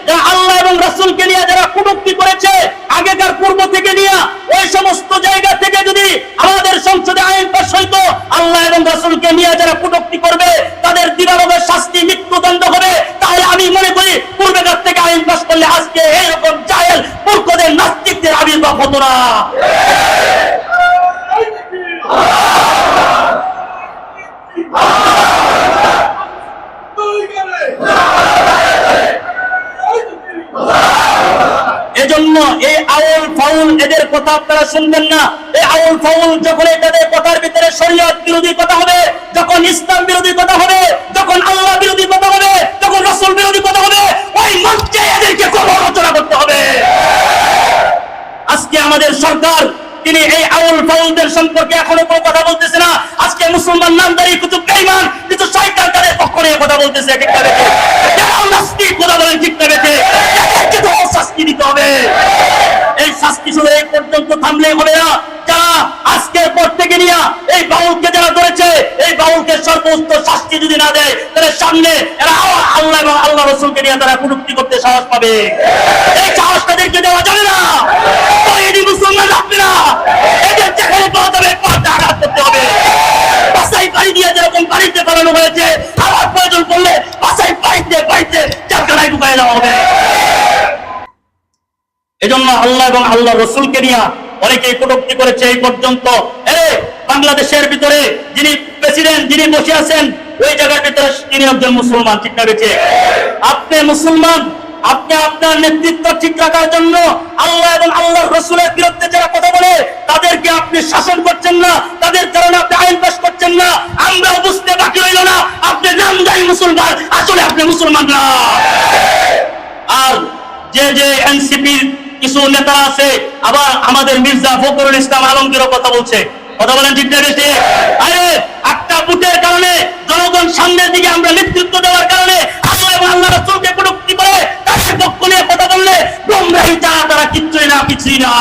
যারা আল্লাহ এবং রাসূলকে নিয়ে যারা কটূক্তি করেছে আগেকার পূর্ব থেকে নিয়ে, ওই সমস্ত জায়গা থেকে যদি আমাদের সংসদে আইন পাস হইতো, আল্লাহ এবং রাসূলকে নিয়ে যারা কটূক্তি করবে তাদের দিবালোকের শাস্তি মৃত্যুদণ্ড হবে, তাহলে আমি মনে করি পূর্বেকার থেকে আইন পাস করলে আজকে এইরকম জাহেল মূর্খদের নাস্তিকদের আবির্ভাব হতো না। এজন্য এই আউল ফাউল এদের কথা আপনারা শুনবেন না। এই আউল ফাউল যখন তাদের কথার ভিতরে শরীয়ত বিরোধী কথা হবে, যখন ইসলাম বিরোধী কথা হবে, যখন আল্লাহ বিরোধী কথা হবে, যখন রাসূল বিরোধী কথা হবে, ওই মঞ্চে এদেরকে সমালোচনা করতে হবে। আজকে আমাদের সরকার তিনি এই আউল ফাউলদের সম্পর্কে এখনো কোনো কথা বলতেছে না। আজকে মুসলমান নামদারি কিছু বেঈমান কিছু শয়তান তাদের পক্ষ নিয়ে কথা বলতেছে, ঠিক না বেঠে? যারা নাস্তিক কথা বলেন, ঠিক না বেঠে? এদেরকে তো শাস্তি দিতে হবে। এই শাস্তি শুধু এই পর্যন্ত থামলে হবে না। যারা আজকের পর থেকে নিয়ে এই বাউলকে যারা ধরেছে, এই বাউলকে সর্বোচ্চ শাস্তি যদি না দেয়, তাহলে সামনে এরা আল্লাহ এবং আল্লাহ রাসূলকে নিয়ে তারা কটূক্তি করতে সাহস পাবে। এই সাহস তাদেরকে দেওয়া যাবে না। মুসলমান রাখবে না। এদের যেখানে পাওয়া যাবে পাল্টা আঘাত করতে হবে। বাসাই বাড়ি দিয়ে যেরকম বাড়িতে বানানো হয়েছে, আবার প্রয়োজন পড়লে বাসাই বাড়িতে চারখানায় ঢুকাই দেওয়া হবে। এজন্য আল্লাহ এবং আল্লাহ রাসূলকে নিয়ে অনেকেই কটূক্তি করেছে। এই পর্যন্ত বাংলাদেশের ভিতরে যিনি প্রেসিডেন্ট, যিনি বসে আছেন, ওই জায়গার ভিতরে তিনি একজন মুসলমান, ঠিক না বেঠে? আপনি মুসলমান, আপনি আপনার নেতৃত্ব ঠিক রাখার জন্য আল্লাহ এবং আল্লাহর রাসূলের বিরুদ্ধে যারা কথা বলে তাদেরকে আপনি শাসন করছেন না, তাদের কারণে আপনি আইন পাস করছেন না। আমরা বুঝতে বাকি রইল না আপনি নামদারি মুসলমান, আসলে আপনি মুসলমান না। আর যে এনসিপির কিছু নেতা আছে, আবার আমাদের মির্জা ফখরুল ইসলাম আলমগীরও কথা বলছে, কথা বলেন, ঠিক না বেশি? আরে একটা বুটের কারণে জনগণ সামনের দিকে আমরা নেতৃত্ব দেওয়ার কারণে আল্লাহ এবং আল্লাহ রাসূলকে কটূক্তি করে তাদের পক্ষ নিয়ে কথা বললে গোমরাহি, তারা কিচ্ছুই না, কিছুই না।